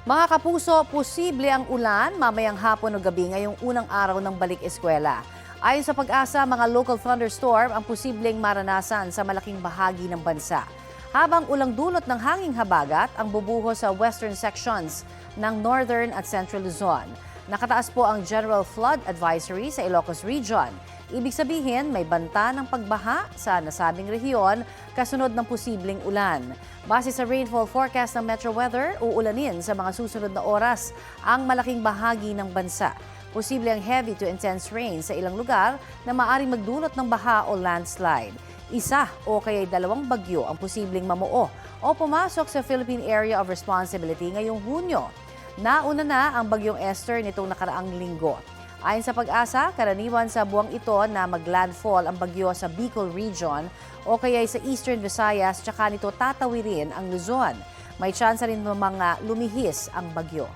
Mga kapuso, posible ang ulan mamayang hapon o gabi ngayong unang araw ng balik eskwela. Ayon sa Pag-asa, mga local thunderstorm ang posibleng maranasan sa malaking bahagi ng bansa. Habang ulang dulot ng hanging habagat ang bubuhos sa western sections ng Northern at Central Luzon. Nakataas po ang General Flood Advisory sa Ilocos Region. Ibig sabihin, may banta ng pagbaha sa nasabing rehiyon kasunod ng posibleng ulan. Base sa rainfall forecast ng Metro Weather, uulanin sa mga susunod na oras ang malaking bahagi ng bansa. Posible ang heavy to intense rain sa ilang lugar na maaaring magdulot ng baha o landslide. Isa o kaya'y dalawang bagyo ang posibleng mamuo o pumasok sa Philippine Area of Responsibility ngayong Hunyo. Nauna na ang bagyong Esther nitong nakaraang linggo. Ayon sa Pag-asa, karaniwan sa buwang ito na maglandfall ang bagyo sa Bicol Region o kaya sa Eastern Visayas tsaka nito tatawirin ang Luzon. May tsansa rin ng mga lumihis ang bagyo.